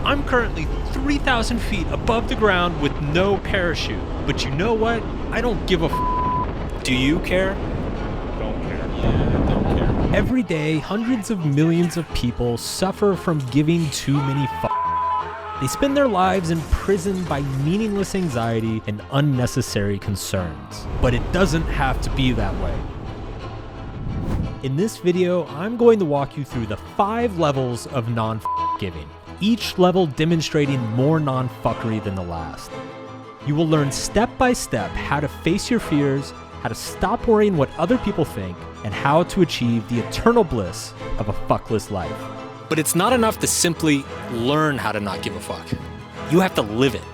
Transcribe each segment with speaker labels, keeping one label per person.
Speaker 1: I'm currently 3,000 feet above the ground with no parachute. But you know what? I don't give a f. Do you care?
Speaker 2: Don't care.
Speaker 1: Yeah, don't care. Every day, hundreds of millions of people suffer from giving too many f. They spend their lives imprisoned by meaningless anxiety and unnecessary concerns. But it doesn't have to be that way. In this video, I'm going to walk you through the 5 levels of non-f***giving, each level demonstrating more non-fuckery than the last. You will learn step by step how to face your fears, how to stop worrying what other people think, and how to achieve the eternal bliss of a fuckless life. But it's not enough to simply learn how to not give a fuck. You have to live it.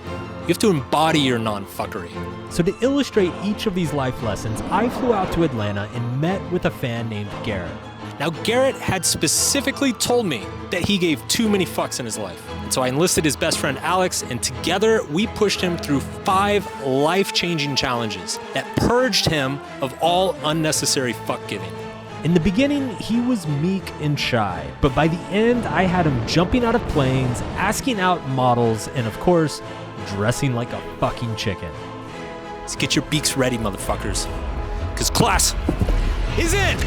Speaker 1: You have to embody your non-fuckery. So to illustrate each of these life lessons, I flew out to Atlanta and met with a fan named Garrett. Now, Garrett had specifically told me that he gave too many fucks in his life. And so I enlisted his best friend Alex, and together we pushed him through 5 life-changing challenges that purged him of all unnecessary fuck giving. In the beginning, he was meek and shy, but by the end, I had him jumping out of planes, asking out models, and of course, dressing like a fucking chicken. Let's get your beaks ready, motherfuckers, because class is in!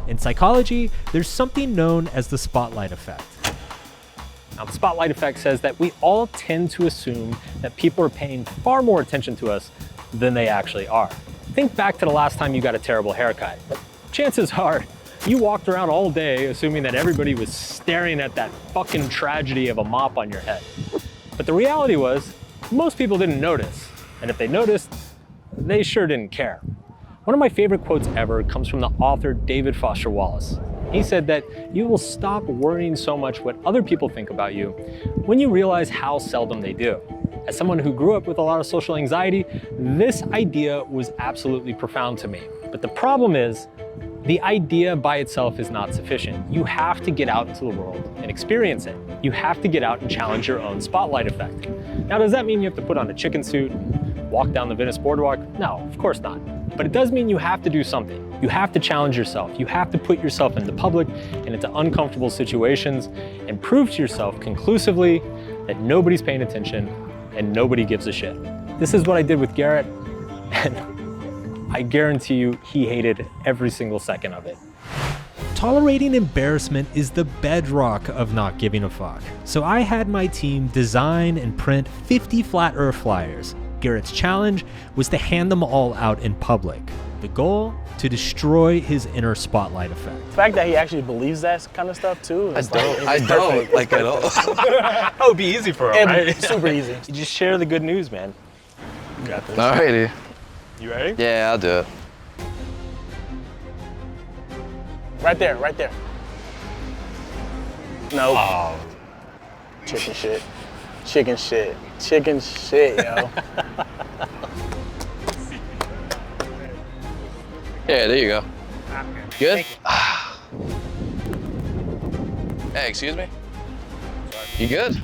Speaker 1: In psychology, there's something known as the spotlight effect. Now, the spotlight effect says that we all tend to assume that people are paying far more attention to us than they actually are. Think back to the last time you got a terrible haircut. Chances are, you walked around all day assuming that everybody was staring at that fucking tragedy of a mop on your head. But the reality was, most people didn't notice. And if they noticed, they sure didn't care. One of my favorite quotes ever comes from the author David Foster Wallace. He said that you will stop worrying so much what other people think about you when you realize how seldom they do. As someone who grew up with a lot of social anxiety, this idea was absolutely profound to me. But the problem is, the idea by itself is not sufficient. You have to get out into the world and experience it. You have to get out and challenge your own spotlight effect. Now, does that mean you have to put on a chicken suit and walk down the Venice boardwalk? No, of course not. But it does mean you have to do something. You have to challenge yourself. You have to put yourself into public and into uncomfortable situations and prove to yourself conclusively that nobody's paying attention and nobody gives a shit. This is what I did with Garrett, and I guarantee you he hated every single second of it. Tolerating embarrassment is the bedrock of not giving a fuck. So I had my team design and print 50 flat earth flyers. Garrett's challenge was to hand them all out in public. The goal? To destroy his inner spotlight effect.
Speaker 3: The fact that he actually believes that kind of stuff too.
Speaker 4: I don't like at all.
Speaker 1: That would be easy for him, right?
Speaker 3: Super easy.
Speaker 1: You just share the good news, man. You got this.
Speaker 4: Alrighty.
Speaker 1: You ready?
Speaker 4: Yeah, I'll do it.
Speaker 3: Right there, right there. No.
Speaker 1: Oh.
Speaker 3: Chicken shit. Chicken shit. Chicken shit, yo.
Speaker 4: Yeah, there you go. Good? Hey, excuse me? You good?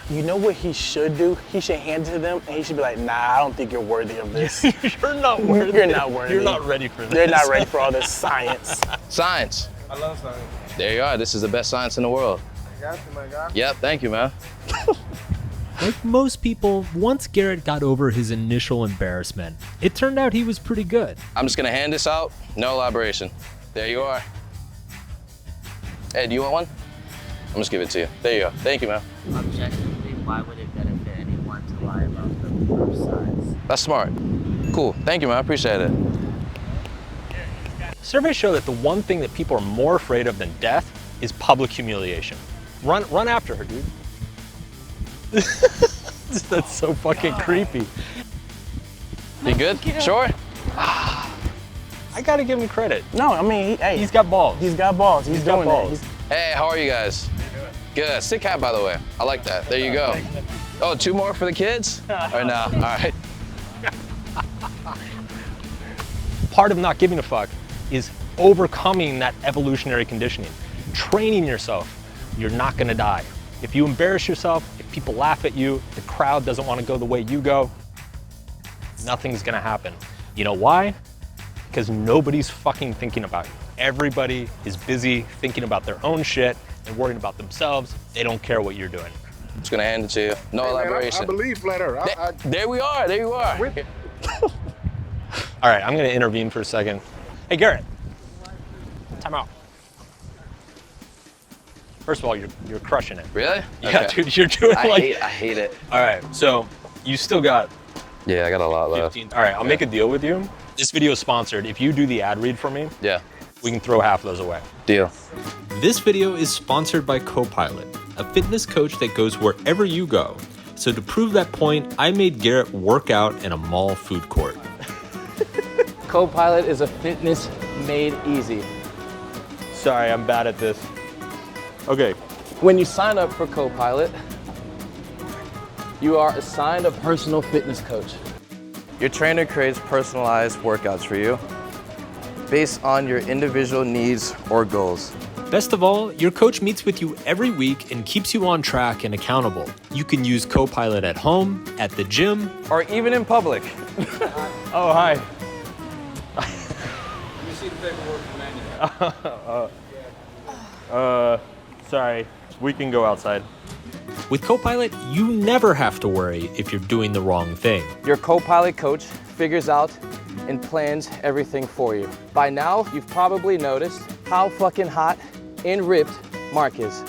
Speaker 3: You know what he should do? He should hand it to them and he should be like, nah, I don't think you're worthy of this.
Speaker 1: You're not worthy.
Speaker 3: You're not worthy.
Speaker 1: You're not ready for this.
Speaker 3: They're not ready for all this science.
Speaker 4: Science.
Speaker 2: I love science.
Speaker 4: There you are. This is the best science in the world.
Speaker 2: I got you, my guy.
Speaker 4: Yep, thank you, man.
Speaker 1: Like most people, once Garrett got over his initial embarrassment, it turned out he was pretty good.
Speaker 4: I'm just gonna hand this out. No elaboration. There you are. Hey, do you want one? I'm just give it to you. There you go. Thank you, man.
Speaker 5: Objectively, why would it benefit anyone to lie about the proof size?
Speaker 4: That's smart. Cool. Thank you, man. I appreciate it.
Speaker 1: Surveys show that the one thing that people are more afraid of than death is public humiliation. Run after her, dude. That's so fucking creepy.
Speaker 4: You good? Sure?
Speaker 1: I gotta give him credit.
Speaker 3: No, I mean, hey.
Speaker 1: He's got balls.
Speaker 3: He's got balls. He's
Speaker 1: got
Speaker 3: doing
Speaker 1: balls.
Speaker 3: it.
Speaker 4: Hey, how are you guys? Good. Sick hat, by the way. I like that. There you go. Oh, 2 more for the kids? Or no? All right.
Speaker 1: Part of not giving a fuck is overcoming that evolutionary conditioning. Training yourself. You're not gonna die. If you embarrass yourself, if people laugh at you, if the crowd doesn't want to go the way you go, nothing's gonna happen. You know why? because nobody's fucking thinking about you. Everybody is busy thinking about their own shit and worrying about themselves. They don't care what you're doing.
Speaker 4: I'm just gonna hand it to you. No
Speaker 2: Hey, man,
Speaker 4: elaboration.
Speaker 2: I believe flat earth.
Speaker 4: There we are, there you are.
Speaker 1: All right, I'm gonna intervene for a second. Hey, Garrett, time out. First of all, you're crushing it.
Speaker 4: Really?
Speaker 1: Yeah,
Speaker 4: Okay.
Speaker 1: dude, you're doing
Speaker 4: I
Speaker 1: like.
Speaker 4: hate it.
Speaker 1: All right, so you still got
Speaker 4: Yeah, I got a lot left.
Speaker 1: 15. All right, I'll make a deal with you. This video is sponsored. If you do the ad read for me,
Speaker 4: Yeah,
Speaker 1: we can throw half of those away.
Speaker 4: deal.
Speaker 6: This video is sponsored by Copilot, a fitness coach that goes wherever you go. So to prove that point, I made Garrett work out in a mall food court.
Speaker 3: Copilot is a fitness made easy.
Speaker 1: Sorry, I'm bad at this. Okay.
Speaker 3: When you sign up for Copilot, you are assigned a personal fitness coach.
Speaker 4: Your trainer creates personalized workouts for you based on your individual needs or goals.
Speaker 6: Best of all, your coach meets with you every week and keeps you on track and accountable. You can use Copilot at home, at the gym,
Speaker 4: Or even in public.
Speaker 1: Oh, hi.
Speaker 7: You see the paperwork manual.
Speaker 1: Sorry. We can go outside.
Speaker 6: With Copilot, you never have to worry if you're doing the wrong thing.
Speaker 3: Your Copilot coach figures out and plans everything for you. By now, you've probably noticed how fucking hot and ripped Mark is.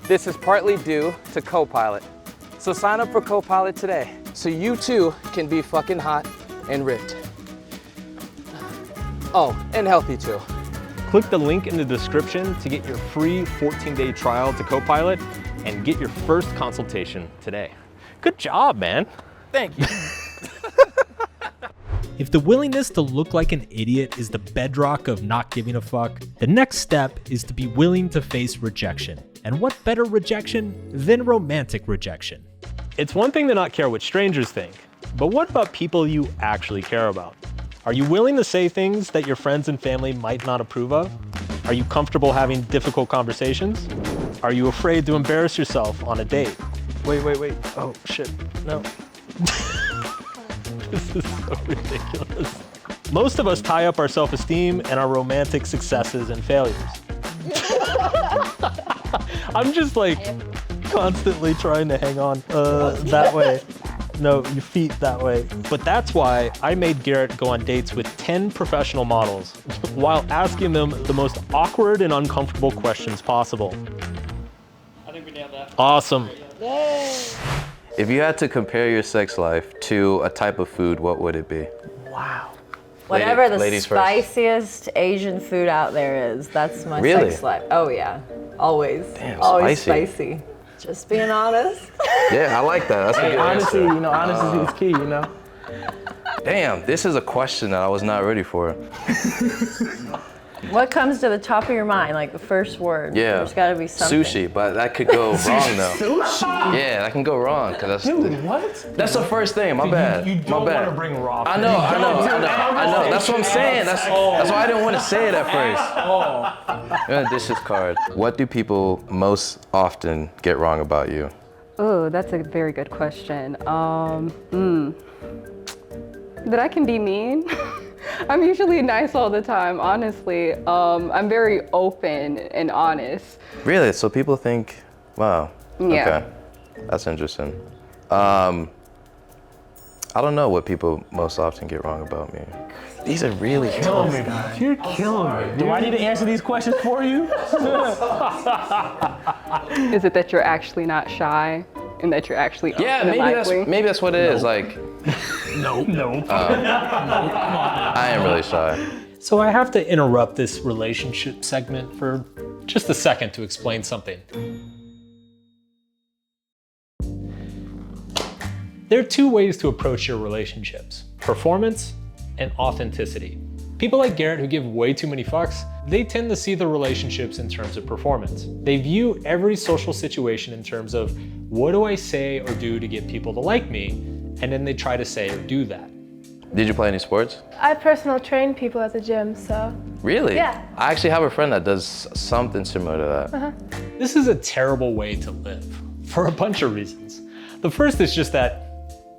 Speaker 3: This is partly due to Copilot. So sign up for Copilot today so you too can be fucking hot and ripped. Oh, and healthy too.
Speaker 1: Click the link in the description to get your free 14-day trial to Copilot and get your first consultation today. Good job, man.
Speaker 3: Thank you.
Speaker 6: If the willingness to look like an idiot is the bedrock of not giving a fuck, the next step is to be willing to face rejection. And what better rejection than romantic rejection?
Speaker 1: It's one thing to not care what strangers think, but what about people you actually care about? Are you willing to say things that your friends and family might not approve of? Are you comfortable having difficult conversations? Are you afraid to embarrass yourself on a date? Wait. Oh, shit. No. This is so ridiculous. Most of us tie up our self-esteem and our romantic successes and failures. I'm just like constantly trying to hang on that way. No, your feet that way. But that's why I made Garrett go on dates with 10 professional models while asking them the most awkward and uncomfortable questions possible.
Speaker 7: I think we nailed that.
Speaker 1: Awesome.
Speaker 4: If you had to compare your sex life to a type of food, what would it be?
Speaker 8: Whatever the
Speaker 4: ladies first.
Speaker 8: spiciest Asian food out there is, that's my
Speaker 4: Really?
Speaker 8: sex life. Oh yeah, always.
Speaker 4: Damn,
Speaker 8: always
Speaker 4: spicy.
Speaker 8: Just being honest.
Speaker 4: Yeah, I like that. That's a good
Speaker 3: Honestly,
Speaker 4: answer.
Speaker 3: you know, honesty is key, you know?
Speaker 4: Damn, this is a question that I was not ready for.
Speaker 8: What comes to the top of your mind, like the first word?
Speaker 4: Yeah.
Speaker 8: There's got to be something.
Speaker 4: Sushi, but that could go wrong though.
Speaker 3: Sushi?
Speaker 4: Yeah, that can go wrong because that's
Speaker 3: Dude, what?
Speaker 4: that's the first thing. My bad.
Speaker 1: You
Speaker 4: My
Speaker 1: don't
Speaker 4: bad.
Speaker 1: want to bring raw
Speaker 4: I know. That's what I'm saying. That's why I didn't want to say it at first. I'm gonna dish this card. What do people most often get wrong about you?
Speaker 9: Oh, that's a very good question. That I can be mean. I'm usually nice all the time, honestly. I'm very open and honest.
Speaker 4: Really? So people think, wow.
Speaker 9: Yeah.
Speaker 4: Okay. That's interesting. I don't know what people most often get wrong about me. These are really tough.
Speaker 3: You're killing me. Do I need to answer these questions for you?
Speaker 9: Is it that you're actually not shy and that you're actually
Speaker 4: Yeah,
Speaker 9: open and likely?
Speaker 4: maybe that's what it is. Like,
Speaker 1: No.
Speaker 4: I am really shy.
Speaker 1: So I have to interrupt this relationship segment for just a second to explain something. There are two ways to approach your relationships: performance and authenticity. People like Garrett who give way too many fucks, they tend to see the relationships in terms of performance. They view every social situation in terms of, what do I say or do to get people to like me? And then they try to say or do that.
Speaker 4: Did you play any sports?
Speaker 10: I personal train people at the gym, so.
Speaker 4: Really?
Speaker 10: Yeah.
Speaker 4: I actually have a friend that does something similar to that.
Speaker 1: This is a terrible way to live for a bunch of reasons. The first is just that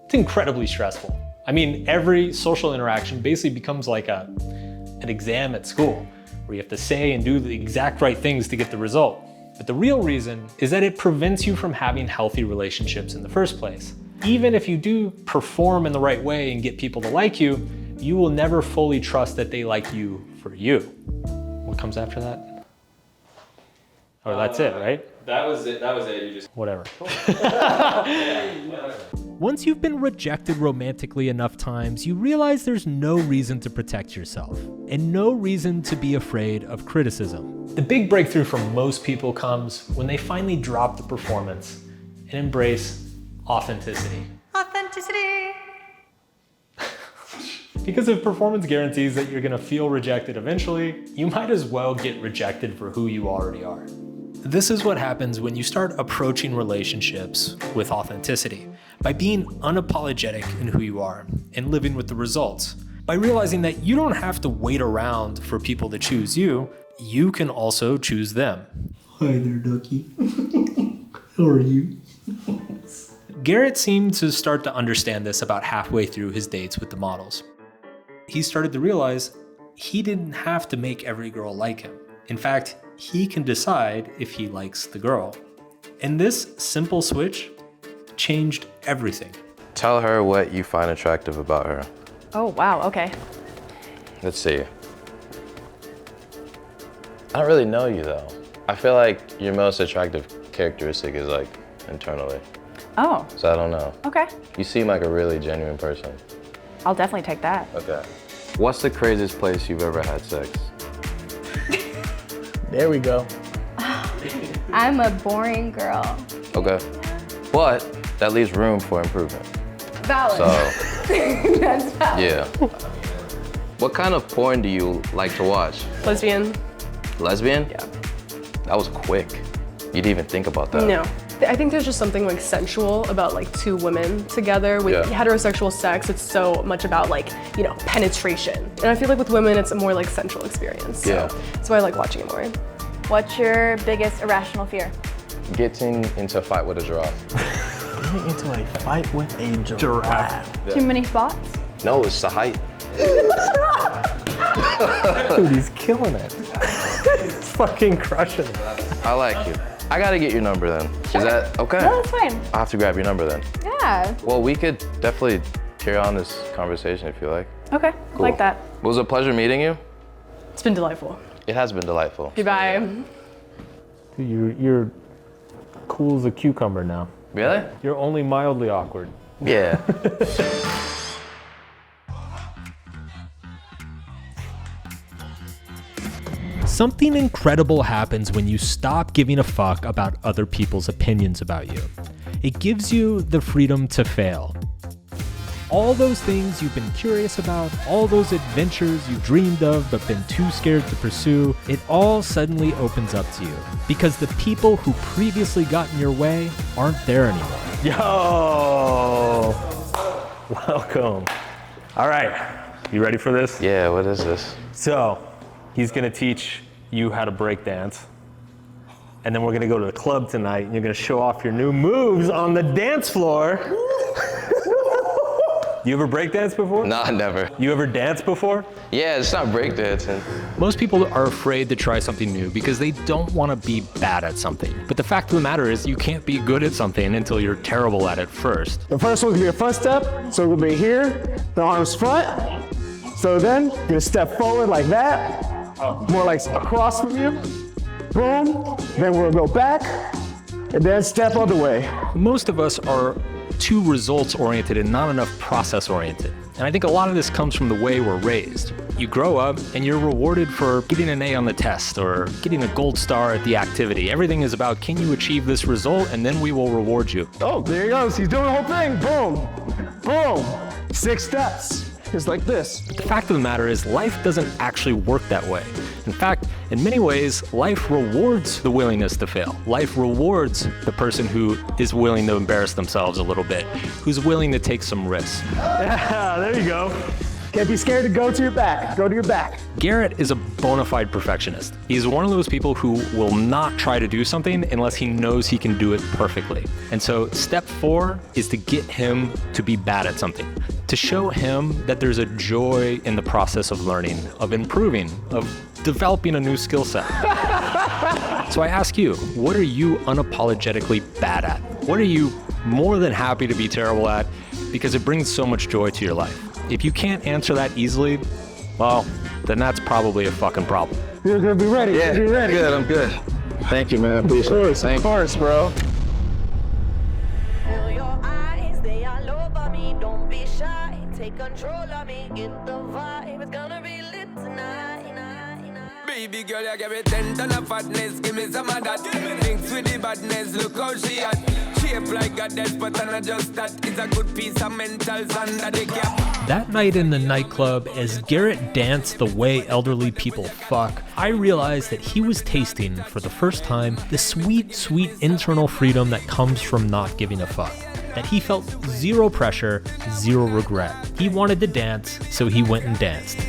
Speaker 1: it's incredibly stressful. I mean, every social interaction basically becomes like an exam at school, where you have to say and do the exact right things to get the result. But the real reason is that it prevents you from having healthy relationships in the first place. Even if you do perform in the right way and get people to like you, you will never fully trust that they like you for you. What comes after that? Oh, that's it, right?
Speaker 2: That was it. You just
Speaker 1: Whatever.
Speaker 6: Once you've been rejected romantically enough times, you realize there's no reason to protect yourself and no reason to be afraid of criticism.
Speaker 1: The big breakthrough for most people comes when they finally drop the performance and embrace authenticity.
Speaker 8: Authenticity.
Speaker 1: Because if performance guarantees that you're gonna feel rejected eventually, you might as well get rejected for who you already are. This is what happens when you start approaching relationships with authenticity, by being unapologetic in who you are and living with the results. By realizing that you don't have to wait around for people to choose you, you can also choose them.
Speaker 11: Hi there, Ducky. How are you?
Speaker 1: Garrett seemed to start to understand this about halfway through his dates with the models. He started to realize he didn't have to make every girl like him. In fact, he can decide if he likes the girl. And this simple switch changed everything.
Speaker 4: Tell her what you find attractive about her.
Speaker 8: Oh, wow, okay.
Speaker 4: Let's see. I don't really know you though. I feel like your most attractive characteristic is like internally.
Speaker 8: Oh,
Speaker 4: So I don't know.
Speaker 8: okay.
Speaker 4: You seem like a really genuine person.
Speaker 8: I'll definitely take that.
Speaker 4: Okay. What's the craziest place you've ever had sex?
Speaker 3: There we go.
Speaker 10: I'm a boring girl.
Speaker 4: Okay. But that leaves room for improvement.
Speaker 10: Valid.
Speaker 4: So,
Speaker 10: That's valid.
Speaker 4: yeah. What kind of porn do you like to watch?
Speaker 9: Lesbian.
Speaker 4: Lesbian?
Speaker 9: Yeah.
Speaker 4: That was quick. You didn't even think about that.
Speaker 9: No. I think there's just something like sensual about like two women together. With
Speaker 4: Yeah.
Speaker 9: heterosexual sex, it's so much about like, you know, penetration. And I feel like with women, it's a more like sensual experience. So
Speaker 4: Yeah.
Speaker 9: that's why I like watching it more.
Speaker 10: What's your biggest irrational fear?
Speaker 4: Getting into a fight with a giraffe.
Speaker 3: Getting into a fight with a giraffe.
Speaker 10: Too many spots?
Speaker 4: No, it's the height.
Speaker 1: Dude, he's killing it. He's fucking crushing it.
Speaker 4: I like you. I gotta get your number then. Is that okay?
Speaker 10: No, that's fine.
Speaker 4: I'll have to grab your number then.
Speaker 10: Yeah.
Speaker 4: Well, we could definitely carry on this conversation if you like.
Speaker 9: Okay,
Speaker 4: Cool.
Speaker 9: like that.
Speaker 4: It was a pleasure meeting you.
Speaker 9: It's been delightful.
Speaker 4: It has been delightful.
Speaker 9: Goodbye.
Speaker 1: Dude, you're cool as a cucumber now.
Speaker 4: Really?
Speaker 1: You're only mildly awkward.
Speaker 4: Yeah.
Speaker 6: Something incredible happens when you stop giving a fuck about other people's opinions about you. It gives you the freedom to fail. All those things you've been curious about, all those adventures you dreamed of but been too scared to pursue, it all suddenly opens up to you. Because the people who previously got in your way aren't there anymore.
Speaker 1: Yo! Welcome. All right, you ready for this?
Speaker 4: Yeah, what is this?
Speaker 1: So, he's gonna teach you how to break dance. And then we're gonna go to the club tonight and you're gonna show off your new moves on the dance floor. You ever break dance before?
Speaker 4: Nah, never.
Speaker 1: You ever danced before?
Speaker 4: Yeah, it's not breakdancing.
Speaker 1: Most people are afraid to try something new because they don't want to be bad at something. But the fact of the matter is you can't be good at something until you're terrible at it first.
Speaker 12: The first one's gonna be a front step, so we'll be here, the arms front. So then, you're gonna step forward like that, more like across from you. Boom, then we'll go back, and then step other way.
Speaker 1: Most of us are too results-oriented and not enough process-oriented. And I think a lot of this comes from the way we're raised. You grow up and you're rewarded for getting an A on the test or getting a gold star at the activity. Everything is about, can you achieve this result? And then we will reward you.
Speaker 12: Oh, there he goes, he's doing the whole thing, boom, boom. 6 steps, just like this.
Speaker 1: But the fact of the matter is life doesn't actually work that way. In fact, in many ways, life rewards the willingness to fail. Life rewards the person who is willing to embarrass themselves a little bit, who's willing to take some risks. Yeah, there you go.
Speaker 12: Can't be scared to go to your back. Go to your back.
Speaker 6: Garrett is a bona fide perfectionist. He's one of those people who will not try to do something unless he knows he can do it perfectly. And so step 4 is to get him to be bad at something, to show him that there's a joy in the process of learning, of improving, of developing a new skill set. So I ask you, what are you unapologetically bad at? What are you more than happy to be terrible at because it brings so much joy to your life? If you can't answer that easily, well, then that's probably a fucking problem.
Speaker 12: You're gonna be ready.
Speaker 4: Yeah,
Speaker 12: You're ready.
Speaker 4: good, I'm good. Thank you, man. Appreciate it.
Speaker 12: Of course, bro.
Speaker 13: Feel your eyes, they all over me. Don't be shy, take control of me. Get the vibe, it's gonna be lit tonight.
Speaker 14: Baby girl, you give me 10 ton of fatness, give me some of that. Thinks with the badness, look how she at. Shape like a death, but I'm not just that. It's a good piece of mentals under the cap.
Speaker 6: That night in the nightclub, as Garrett danced the way elderly people fuck, I realized that he was tasting, for the first time, the sweet, sweet internal freedom that comes from not giving a fuck. That he felt zero pressure, zero regret. He wanted to dance, so he went and danced.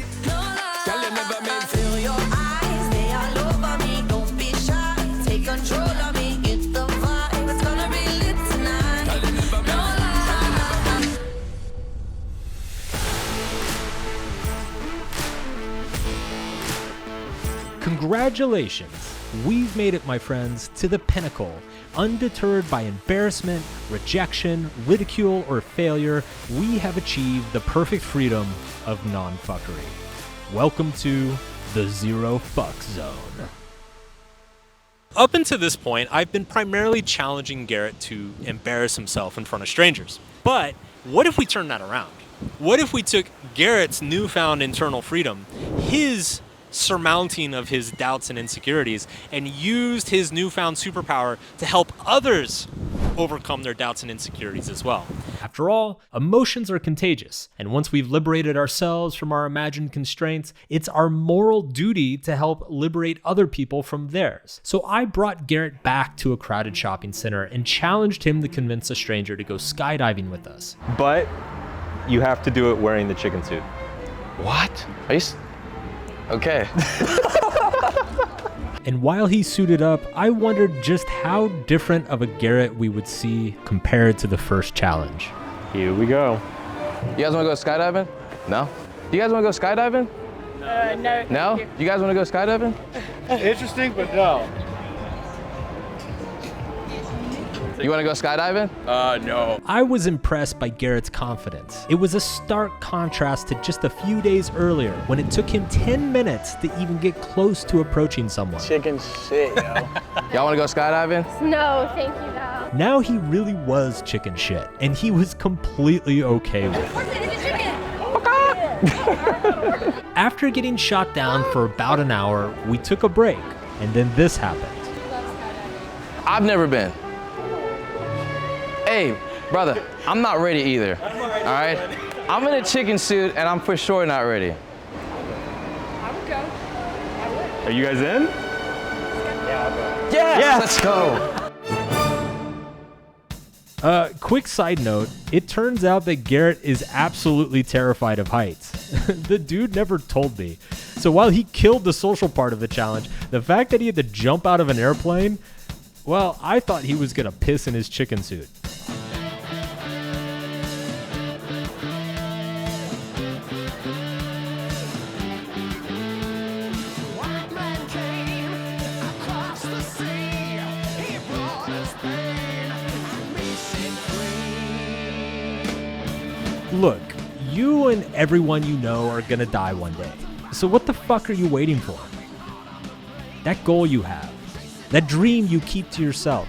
Speaker 6: Congratulations! We've made it, my friends, to the pinnacle. Undeterred by embarrassment, rejection, ridicule, or failure, we have achieved the perfect freedom of non-fuckery. Welcome to the Zero Fuck Zone. Up until this point, I've been primarily challenging Garrett to embarrass himself in front of strangers. But what if we turned that around? What if we took Garrett's newfound internal freedom, his surmounting of his doubts and insecurities, and used his newfound superpower to help others overcome their doubts and insecurities as well? After all, emotions are contagious, and once we've liberated ourselves from our imagined constraints, it's our moral duty to help liberate other people from theirs. So I brought Garrett back to a crowded shopping center and challenged him to convince a stranger to go skydiving with us.
Speaker 2: But you have to do it wearing the chicken suit.
Speaker 4: What? Are you okay.
Speaker 6: And while he suited up, I wondered just how different of a Garrett we would see compared to the first challenge.
Speaker 2: Here we go.
Speaker 3: You guys wanna go skydiving? No? You guys wanna go skydiving?
Speaker 9: No.
Speaker 3: No? You guys wanna go skydiving?
Speaker 7: Interesting, but no.
Speaker 3: You wanna go skydiving?
Speaker 7: No.
Speaker 6: I was impressed by Garrett's confidence. It was a stark contrast to just a few days earlier when it took him 10 minutes to even get close to approaching someone.
Speaker 12: Chicken shit, yo.
Speaker 3: Y'all wanna go skydiving?
Speaker 10: No, thank you, no.
Speaker 6: Now he really was chicken shit, and he was completely okay with it. After getting shot down for about an hour, we took a break, and then this happened.
Speaker 3: I've never been. Hey, brother, I'm not ready either. All right? I'm in a chicken suit and I'm for sure not ready.
Speaker 9: I would go. I would.
Speaker 2: Are you guys in?
Speaker 3: Yes, let's go.
Speaker 6: Quick side note, it turns out that Garrett is absolutely terrified of heights. The dude never told me. So while he killed the social part of the challenge, the fact that he had to jump out of an airplane, well, I thought he was gonna piss in his chicken suit. Look, you and everyone you know are gonna die one day. So what the fuck are you waiting for? That goal you have, that dream you keep to yourself,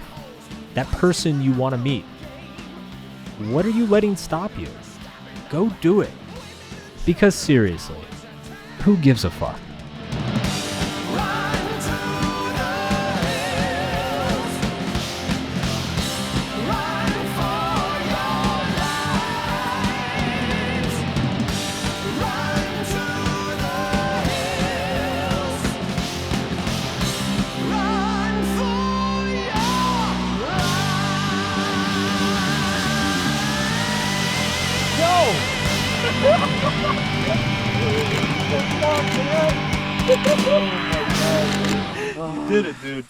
Speaker 6: that person you want to meet. What are you letting stop you? Go do it. Because seriously, who gives a fuck?
Speaker 7: You did it, dude.